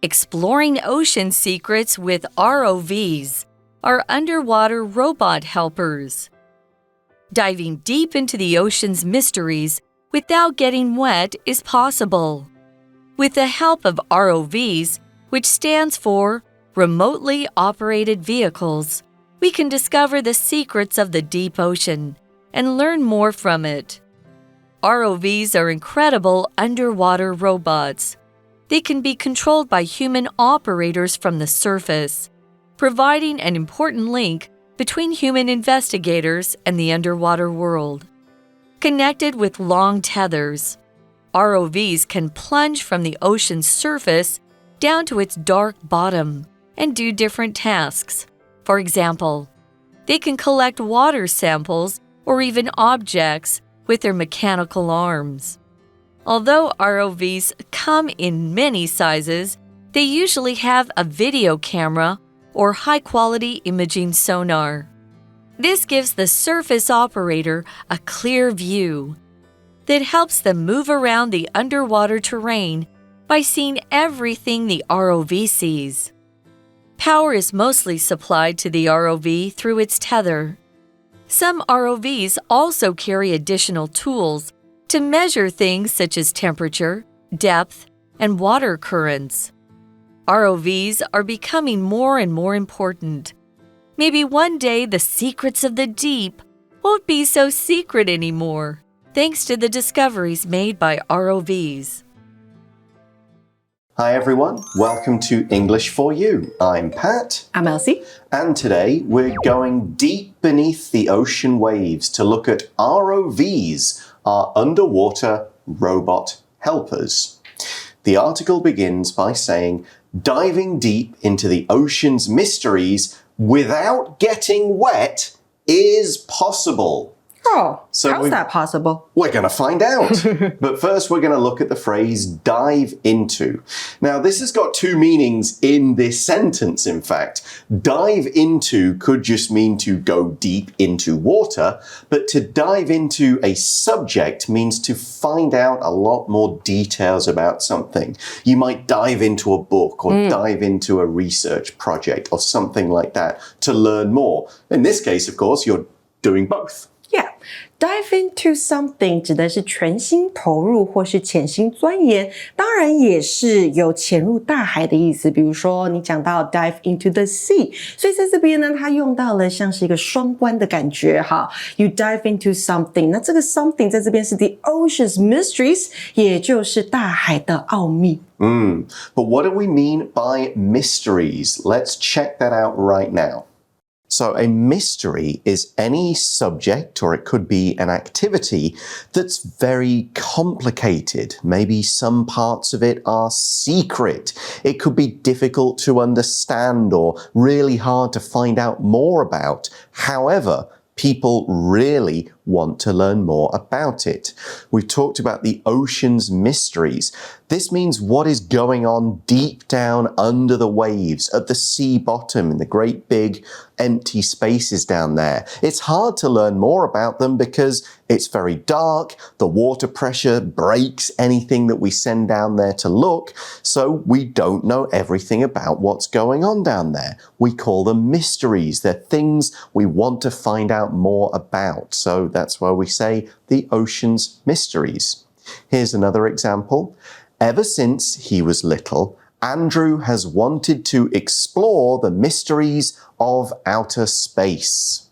Exploring ocean secrets with ROVs, our underwater robot helpers. Diving deep into the ocean's mysteries without getting wet is possible. With the help of ROVs, which stands for Remotely Operated Vehicles, we can discover the secrets of the deep ocean and learn more from it. ROVs are incredible underwater robots. They can be controlled by human operators from the surface, providing an important link between human investigators and the underwater world. Connected with long tethers, ROVs can plunge from the ocean's surface down to its dark bottom and do different tasks. For example, they can collect water samples or even objects with their mechanical arms. Although ROVs come in many sizes, they usually have a video camera or high-quality imaging sonar. This gives the surface operator a clear view that helps them move around the underwater terrain by seeing everything the ROV sees. Power is mostly supplied to the ROV through its tether. Some ROVs also carry additional tools to measure things such as temperature, depth, and water currents. ROVs are becoming more and more important. Maybe one day the secrets of the deep won't be so secret anymore, thanks to the discoveries made by ROVs. Hi everyone, welcome to English for You. I'm Pat. I'm Elsie. And today we're going deep beneath the ocean waves to look at ROVs, our underwater robot helpers. The article begins by saying, diving deep into the ocean's mysteries without getting wet is possible. Oh, how's that possible? We're going to find out. But first, we're going to look at the phrase dive into. Now, this has got two meanings in this sentence, in fact. Dive into could just mean to go deep into water, but to dive into a subject means to find out a lot more details about something. You might dive into a book or dive into a research project or something like that to learn more. In this case, of course, you're doing both. Yeah, dive into something 指的是全心投入或是潜心钻研，当然也是有潜入大海的意思。比如说你讲到 dive into the sea， 所以在这边呢，它用到了像是一个双关的感觉哈。You dive into something， 那这个 something 在这边是 the ocean's mysteries， 也就是大海的奥秘。But what do we mean by mysteries? Let's check that out right now. So a mystery is any subject, or it could be an activity, that's very complicated. Maybe some parts of it are secret. It could be difficult to understand or really hard to find out more about. However, people really want to learn more about it. We've talked about the ocean's mysteries. This means what is going on deep down under the waves, at the sea bottom, in the great big empty spaces down there. It's hard to learn more about them because it's very dark, the water pressure breaks anything that we send down there to look, so we don't know everything about what's going on down there. We call them mysteries. They're things we want to find out more about. So that's why we say the ocean's mysteries. Here's another example. Ever since he was little, Andrew has wanted to explore the mysteries of outer space.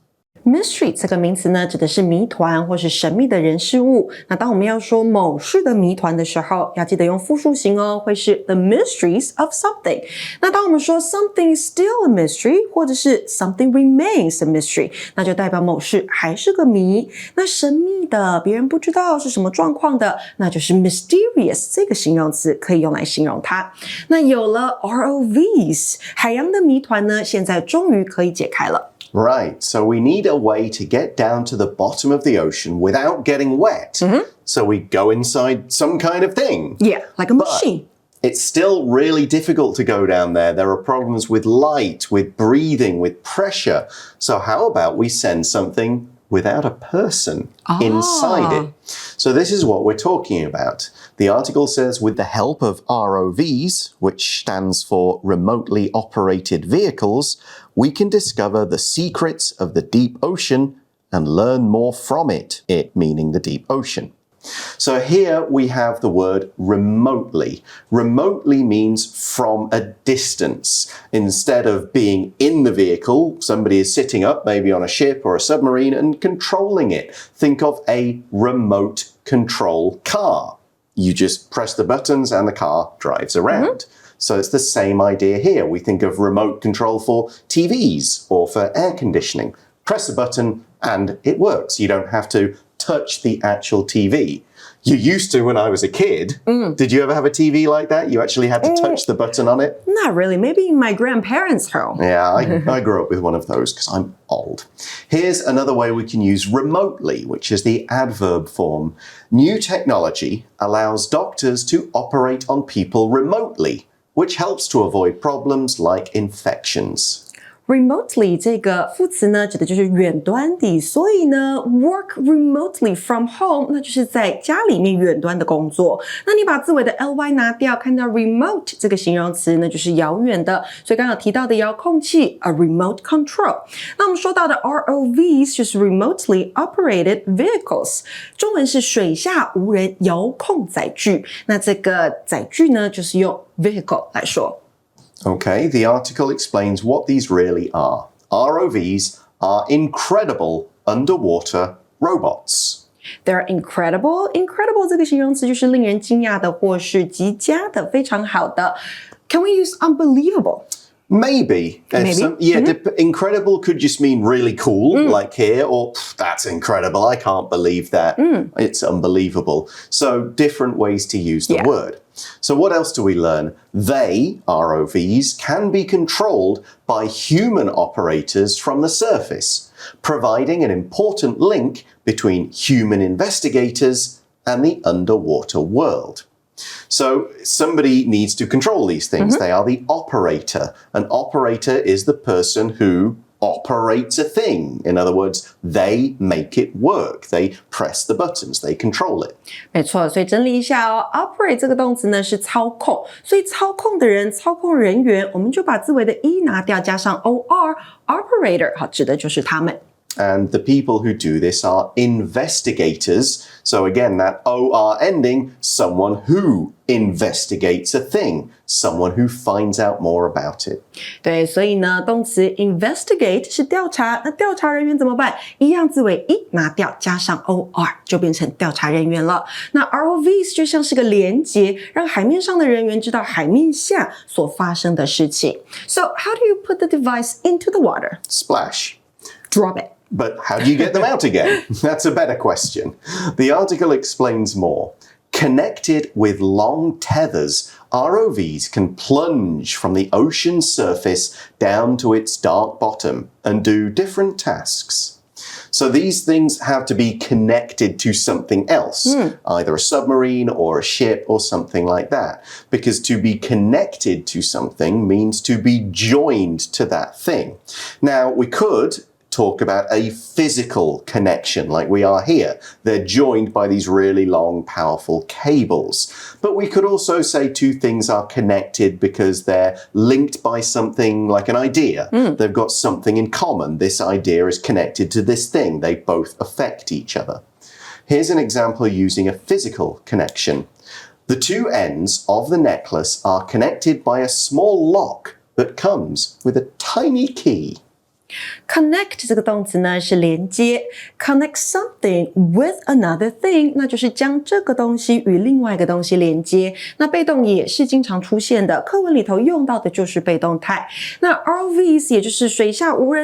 Mystery 这个名词呢，指的是谜团或是神秘的人事物。那当我们要说某事的谜团的时候，要记得用复数形哦，会是 the mysteries of something。那当我们说 something is still a mystery， 或者是 something remains a mystery， 那就代表某事还是个谜。那神秘的，别人不知道是什么状况的，那就是 mysterious 这个形容词可以用来形容它。那有了 ROVs， 海洋的谜团呢，现在终于可以解开了。Right, so we need a way to get down to the bottom of the ocean without getting wet. So we go inside some kind of thing. Yeah, like a machine. But it's still really difficult to go down there. There are problems with light, with breathing, with pressure. So how about we send something without a person inside it. So this is what we're talking about. The article says, with the help of ROVs, which stands for remotely operated vehicles, we can discover the secrets of the deep ocean and learn more from it, it meaning the deep ocean. So here we have the word remotely. Remotely means from a distance. Instead of being in the vehicle, somebody is sitting up, maybe on a ship or a submarine, and controlling it. Think of a remote control car. You just press the buttons and the car drives around. So it's the same idea here. We think of remote control for TVs or for air conditioning. Press a button and it works. You don't have to touch the actual TV. You used to when I was a kid. Did you ever have a TV like that? You actually had to touch the button on it? Not really. Maybe in my grandparents' home. Yeah, I grew up with one of those because I'm old. Here's another way we can use remotely, which is the adverb form. New technology allows doctors to operate on people remotely, which helps to avoid problems like infections. Remotely 这个副词呢，指的就是远端的，所以呢 work remotely from home 那就是在家里面远端的工作。那你把字尾的 ly 拿掉，看到 remote 这个形容词呢，就是遥远的，所以刚刚有提到的遥控器 a remote control。那我们说到的 ROVs 就是 remotely operated vehicles， 中文是水下无人遥控载具。那这个载具呢，就是用 vehicle 来说。Okay, the article explains what these really are. ROVs are incredible underwater robots. They're incredible. Incredible 这个形容词就是令人惊讶的，或是极佳的，非常好的。Can we use unbelievable? Maybe. Incredible could just mean really cool, like here, or that's incredible. I can't believe that. It's unbelievable. So different ways to use the word. So what else do we learn? They, ROVs, can be controlled by human operators from the surface, providing an important link between human investigators and the underwater world. So somebody needs to control these things. They are the operator. An operator is the person who operates a thing. In other words, they make it work. They press the buttons. They control it. 没错，所以整理一下哦 ，operate 这个动词呢是操控，所以操控的人、操控人员，我们就把字尾的 e 拿掉，加上 or，operator， 好，指的就是他们。And the people who do this are investigators. So again, that OR ending, someone who investigates a thing, someone who finds out more about it. 对，所以呢，动词 investigate 是调查，那调查人员怎么办？一样字尾 e 拿掉，加上 or 就变成调查人员了。那 ROVs 就像是个连结，让海面上的人员知道海面下所发生的事情。So how do you put the device into the water? Splash. Drop it. But how do you get them out again? That's a better question. The article explains more. Connected with long tethers, ROVs can plunge from the ocean's surface down to its dark bottom and do different tasks. So these things have to be connected to something else, either a submarine or a ship or something like that. Because to be connected to something means to be joined to that thing. Now, we could talk about a physical connection like we are here. They're joined by these really long, powerful cables. But we could also say two things are connected because they're linked by something like an idea. They've got something in common. This idea is connected to this thing. They both affect each other. Here's an example using a physical connection. The two ends of the necklace are connected by a small lock that comes with a tiny key. Connect 这个动词呢是连接 ，connect something with another thing， 那就是将这个东西与另外一个东西连接。那被动也是经常出现的，课文里头用到的就是被动态。那 ROVs 也就是水下无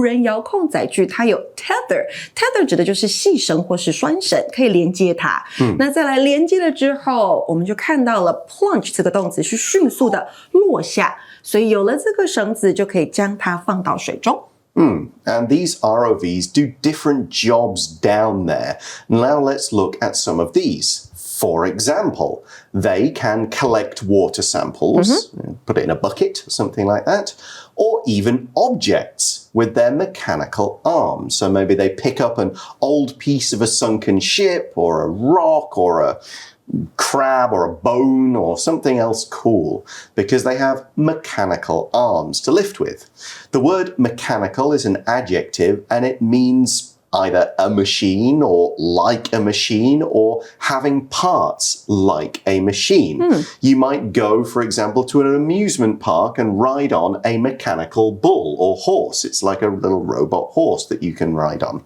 人遥控载具，它有 tether 指的就是细绳或是拴绳，可以连接它。那再来连接了之后，我们就看到了 plunge 这个动词是迅速的落下，所以有了这个绳子就可以将它放到水中。And these ROVs do different jobs down there. Now let's look at some of these. For example, they can collect water samples, put it in a bucket, something like that, or even objects with their mechanical arms. So maybe they pick up an old piece of a sunken ship or a rock or a crab or a bone or something else cool because they have mechanical arms to lift with. The word mechanical is an adjective and it means either a machine or like a machine or having parts like a machine. You might go, for example, to an amusement park and ride on a mechanical bull or horse. It's like a little robot horse that you can ride on.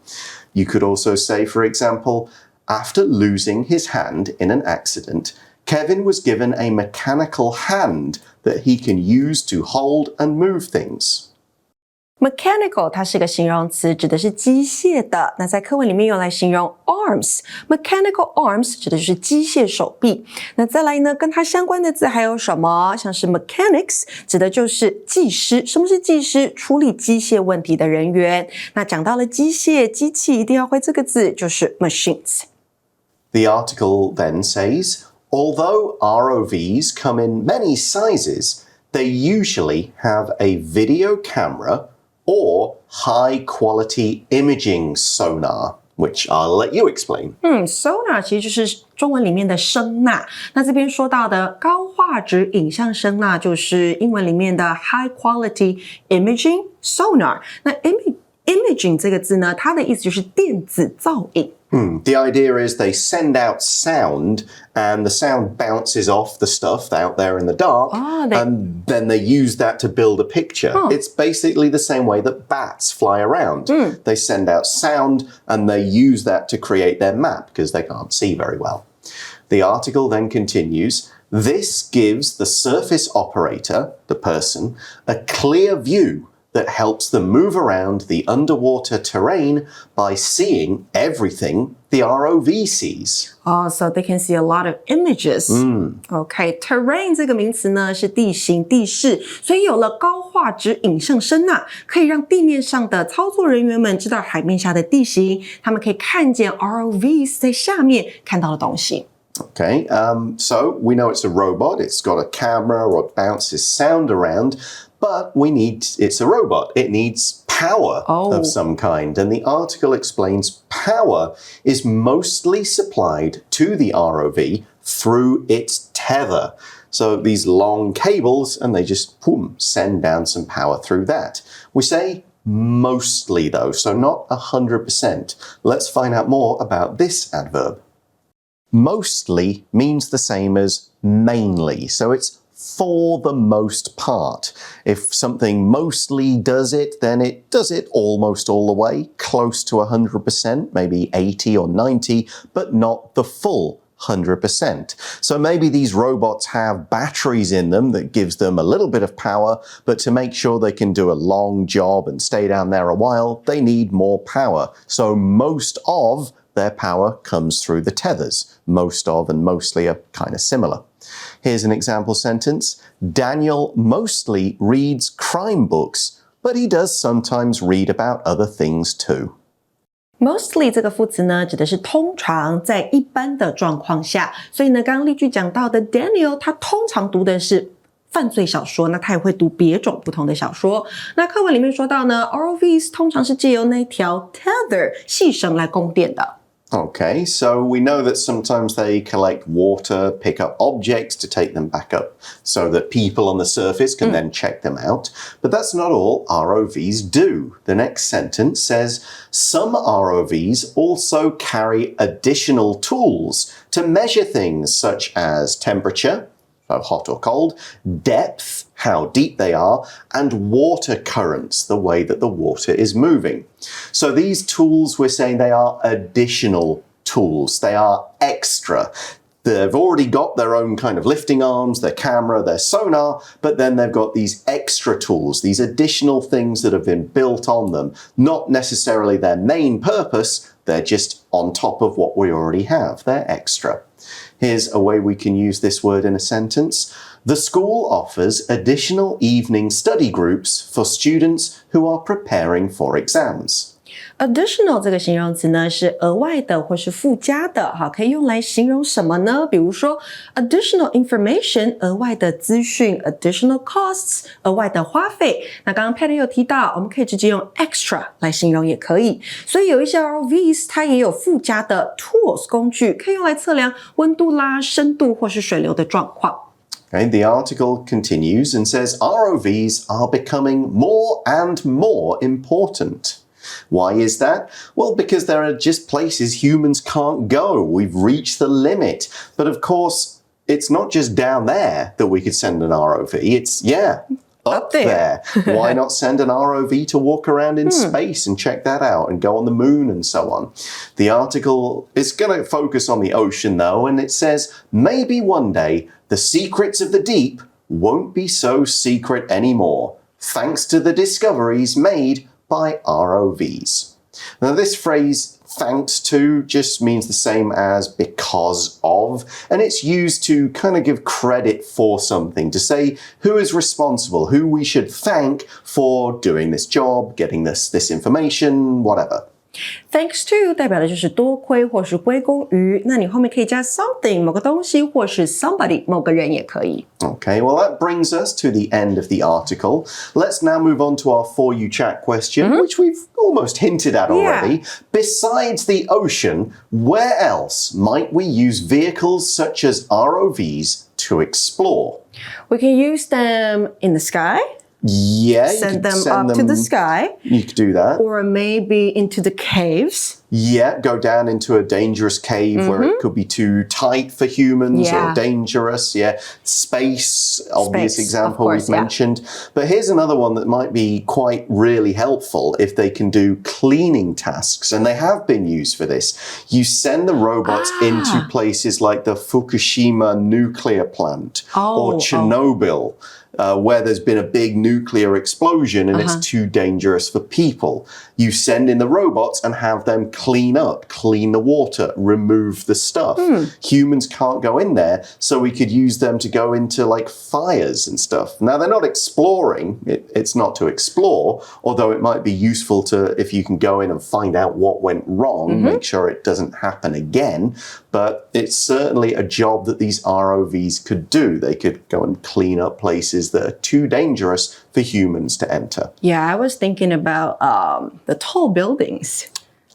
You could also say, for example, after losing his hand in an accident, Kevin was given a mechanical hand that he can use to hold and move things. Mechanical 它是个形容词，指的是机械的。那在课文里面用来形容 arms，mechanical arms 指的就是机械手臂。那再来呢，跟它相关的字还有什么？像是 mechanics 指的就是技师。什么是技师？处理机械问题的人员。那讲到了机械、机器，一定要会这个字，就是 machines。The article then says, although ROVs come in many sizes, they usually have a video camera or high-quality imaging sonar, which I'll let you explain. Sonar 其实就是中文里面的声呐。那这边说到的高画质影像声呐，就是英文里面的 high-quality imaging sonar。那 imaging 这个字呢，它的意思就是电子造影。The idea is they send out sound and the sound bounces off the stuff out there in the dark and then they use that to build a picture. It's basically the same way that bats fly around. They send out sound and they use that to create their map because they can't see very well. The article then continues, this gives the surface operator, the person, a clear view that helps them move around the underwater terrain by seeing everything the ROV sees. So they can see a lot of images. Okay, terrain 这个名词呢是地形地势，所以有了高画质影像声呐，可以让地面上的操作人员们知道海面下的地形，他们可以看见 ROVs 在下面看到的东西。Okay, so we know it's a robot. It's got a camera or it bounces sound around. But it's a robot. It needs power of some kind. And the article explains power is mostly supplied to the ROV through its tether. So these long cables, and they just send down some power through that. We say mostly though, so not 100%. Let's find out more about this adverb. Mostly means the same as mainly. So it's for the most part. If something mostly does it, then it does it almost all the way, close to 100%, maybe 80 or 90, but not the full 100%. So maybe these robots have batteries in them that gives them a little bit of power, but to make sure they can do a long job and stay down there a while, they need more power. So most of their power comes through the tethers. Most of and mostly are kind of similar. Here's an example sentence. Daniel mostly reads crime books, but he does sometimes read about other things too. Mostly 这个副词呢，指的是通常在一般的状况下。所以呢，刚刚例句讲到的 Daniel， 他通常读的是犯罪小说，那他也会读别种不同的小说。那课文里面说到呢 ，ROVs 通常是借由那条 tether 细绳来供电的。Okay, so we know that sometimes they collect water, pick up objects to take them back up so that people on the surface can then check them out. But that's not all ROVs do. The next sentence says, some ROVs also carry additional tools to measure things such as temperature, so hot or cold, depth, how deep they are, and water currents, the way that the water is moving. So these tools, we're saying they are additional tools. They are extra. They've already got their own kind of lifting arms, their camera, their sonar, but then they've got these extra tools, these additional things that have been built on them. Not necessarily their main purpose, they're just on top of what we already have. They're extra. Here's a way we can use this word in a sentence. The school offers additional evening study groups for students who are preparing for exams. Additional 这个形容词呢是额外的或是附加的，好，可以用来形容什么呢？比如说 additional information 额外的资讯 additional costs 额外的花费。那刚刚 Pat 有提到，我们可以直接用 extra 来形容也可以。所以有一些 ROVs 它也有附加的 tools 工具，可以用来测量温度啦、深度或是水流的状况。Okay, the article continues and says ROVs are becoming more and more important. Why is that? Well, because there are just places humans can't go. We've reached the limit. But of course, it's not just down there that we could send an ROV. It's, up there. Why not send an ROV to walk around in space and check that out and go on the moon and so on? The article is going to focus on the ocean, though, and it says maybe one day the secrets of the deep won't be so secret anymore, thanks to the discoveries made by ROVs. Now, this phrase, thanks to, just means the same as because of, and it's used to kind of give credit for something, to say who is responsible, who we should thank for doing this job, getting this information, whatever. Thanks to 代表的就是多亏或是归功于，那你后面可以加 something 某个东西或是 somebody 某个人也可以。Okay, well that brings us to the end of the article. Let's now move on to our For You Chat question, which we've almost hinted at already. Besides the ocean, where else might we use vehicles such as ROVs to explore? We can use them in the sky. Yeah, send them up to the sky. You could do that. Or maybe into the caves. Yeah, go down into a dangerous cave where it could be too tight for humans or dangerous. Yeah, space, obvious example we've mentioned. But here's another one that might be quite really helpful if they can do cleaning tasks. And they have been used for this. You send the robots into places like the Fukushima nuclear plant or Chernobyl. Where there's been a big nuclear explosion and it's too dangerous for people. You send in the robots and have them clean the water, remove the stuff. Humans can't go in there, so we could use them to go into like fires and stuff. Now, they're not exploring. It's not to explore, although it might be useful to, if you can go in and find out what went wrong, make sure it doesn't happen again. But it's certainly a job that these ROVs could do. They could go and clean up places that are too dangerous for humans to enter. Yeah, I was thinking about the tall buildings.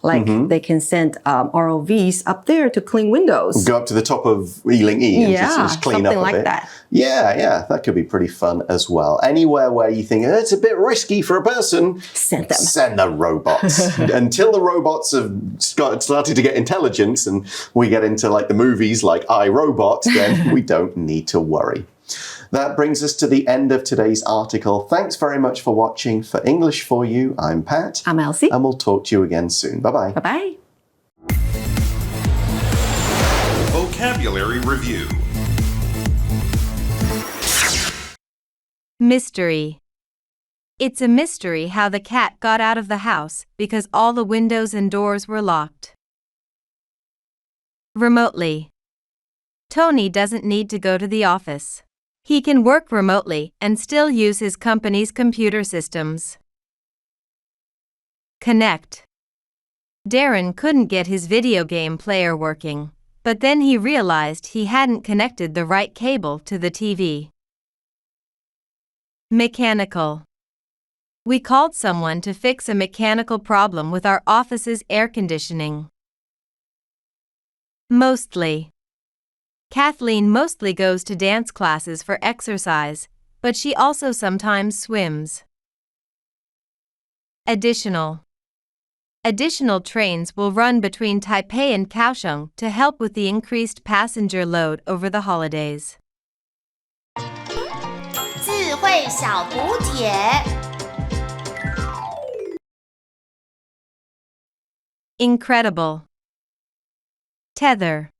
Like they can send ROVs up there to clean windows. Go up to the top of Ealing E and just clean up a bit. Something like that. Yeah, that could be pretty fun as well. Anywhere where you think it's a bit risky for a person, send them. Send the robots. Until the robots have started to get intelligence and we get into like the movies like iRobot, then we don't need to worry. That brings us to the end of today's article. Thanks very much for watching. For English for You, I'm Pat. I'm Elsie. And we'll talk to you again soon. Bye-bye. Bye-bye. Vocabulary Review. Mystery. It's a mystery how the cat got out of the house because all the windows and doors were locked. Remotely. Tony doesn't need to go to the office. He can work remotely and still use his company's computer systems. Connect. Darren couldn't get his video game player working, but then he realized he hadn't connected the right cable to the TV. Mechanical. We called someone to fix a mechanical problem with our office's air conditioning. Mostly. Kathleen mostly goes to dance classes for exercise, but she also sometimes swims. Additional. Additional trains will run between Taipei and Kaohsiung to help with the increased passenger load over the holidays. 智慧小补帖 Incredible. Tether.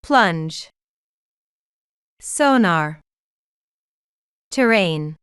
Plunge. Sonar. Terrain.